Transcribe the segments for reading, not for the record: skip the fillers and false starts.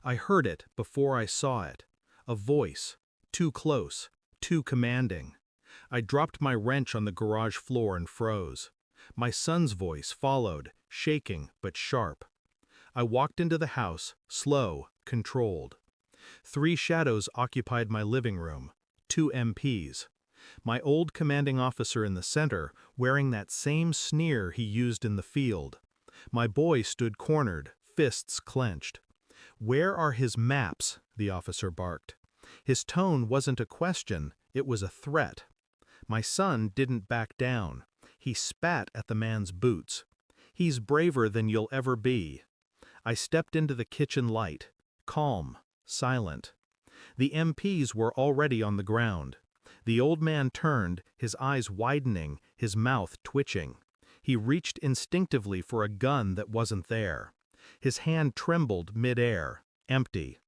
I heard it before I saw it. A voice, too close, too commanding. I dropped my wrench on the garage floor and froze. My son's voice followed, shaking but sharp. I walked into the house, slow, controlled. 3 shadows occupied my living room, 2 MPs. My old commanding officer in the center, wearing that same sneer he used in the field. My boy stood cornered, fists clenched. "Where are his maps?" the officer barked. His tone wasn't a question, it was a threat. My son didn't back down. He spat at the man's boots. "He's braver than you'll ever be." I stepped into the kitchen light, calm, silent. The MPs were already on the ground. The old man turned, his eyes widening, his mouth twitching. He reached instinctively for a gun that wasn't there. His hand trembled mid-air, empty.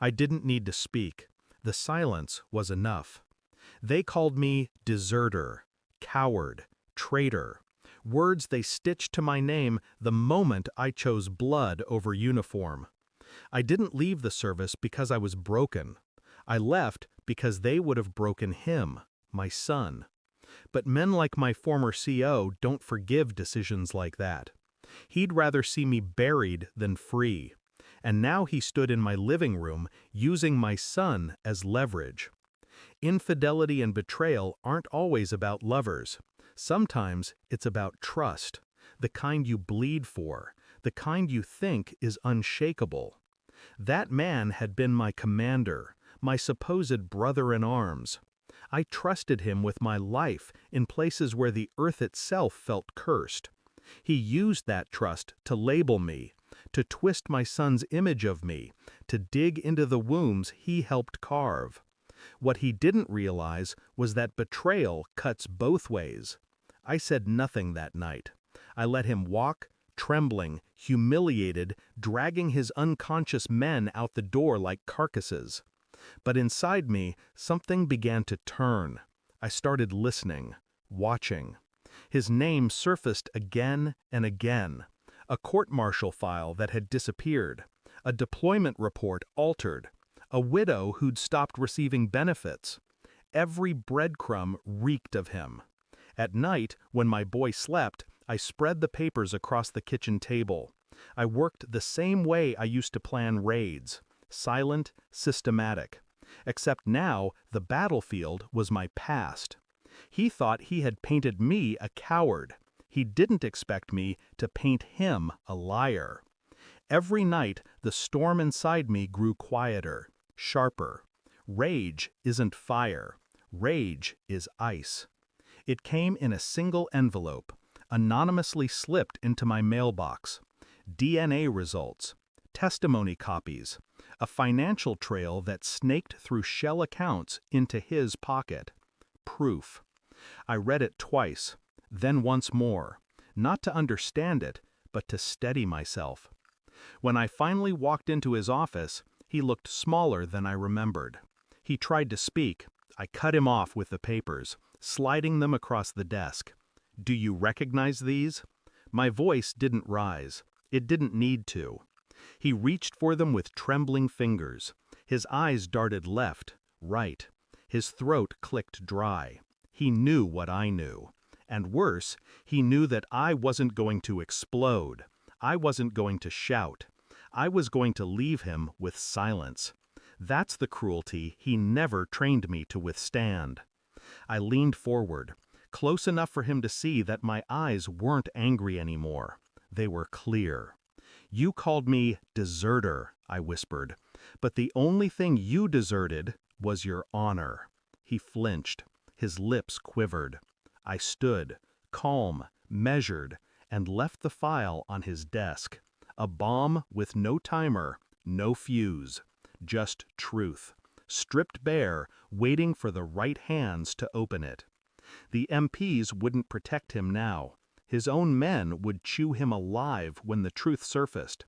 I didn't need to speak. The silence was enough. They called me deserter, coward, traitor, words they stitched to my name the moment I chose blood over uniform. I didn't leave the service because I was broken. I left because they would have broken him, my son. But men like my former CO don't forgive decisions like that. He'd rather see me buried than free. And now he stood in my living room, using my son as leverage. Infidelity and betrayal aren't always about lovers. Sometimes it's about trust, the kind you bleed for, the kind you think is unshakable. That man had been my commander, my supposed brother-in-arms. I trusted him with my life in places where the earth itself felt cursed. He used that trust to label me, to twist my son's image of me, to dig into the wombs he helped carve. What he didn't realize was that betrayal cuts both ways. I said nothing that night. I let him walk, trembling, humiliated, dragging his unconscious men out the door like carcasses. But inside me, something began to turn. I started listening, watching. His name surfaced again and again. A court-martial file that had disappeared. A deployment report altered. A widow who'd stopped receiving benefits. Every breadcrumb reeked of him. At night, when my boy slept, I spread the papers across the kitchen table. I worked the same way I used to plan raids. Silent, systematic. Except now, the battlefield was my past. He thought he had painted me a coward. He didn't expect me to paint him a liar. Every night, the storm inside me grew quieter, sharper. Rage isn't fire. Rage is ice. It came in a single envelope, anonymously slipped into my mailbox. DNA results, testimony copies, a financial trail that snaked through shell accounts into his pocket. Proof. I read it twice, then once more, not to understand it, but to steady myself. When I finally walked into his office, he looked smaller than I remembered. He tried to speak. I cut him off with the papers, sliding them across the desk. "Do you recognize these?" My voice didn't rise. It didn't need to. He reached for them with trembling fingers. His eyes darted left, right. His throat clicked dry. He knew what I knew. And worse, he knew that I wasn't going to explode. I wasn't going to shout. I was going to leave him with silence. That's the cruelty he never trained me to withstand. I leaned forward, close enough for him to see that my eyes weren't angry anymore. They were clear. "You called me deserter," I whispered, "but the only thing you deserted was your honor." He flinched. His lips quivered. I stood, calm, measured, and left the file on his desk. A bomb with no timer, no fuse. Just truth, stripped bare, waiting for the right hands to open it. The MPs wouldn't protect him now. His own men would chew him alive when the truth surfaced.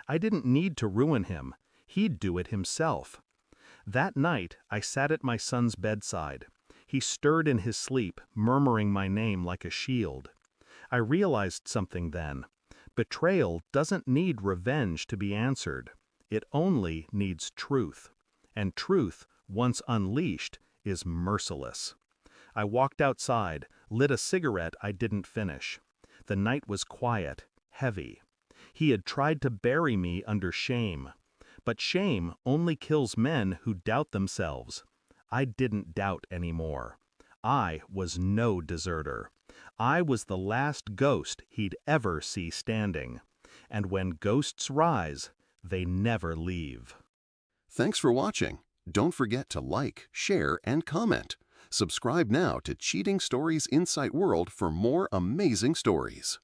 I didn't need to ruin him. He'd do it himself. That night, I sat at my son's bedside. He stirred in his sleep, murmuring my name like a shield. I realized something then. Betrayal doesn't need revenge to be answered. It only needs truth. And truth, once unleashed, is merciless. I walked outside, lit a cigarette I didn't finish. The night was quiet, heavy. He had tried to bury me under shame. But shame only kills men who doubt themselves. I didn't doubt anymore. I was no deserter. I was the last ghost he'd ever see standing. And when ghosts rise, they never leave. Thanks for watching. Don't forget to like, share, and comment. Subscribe now to Cheating Stories Insight World for more amazing stories.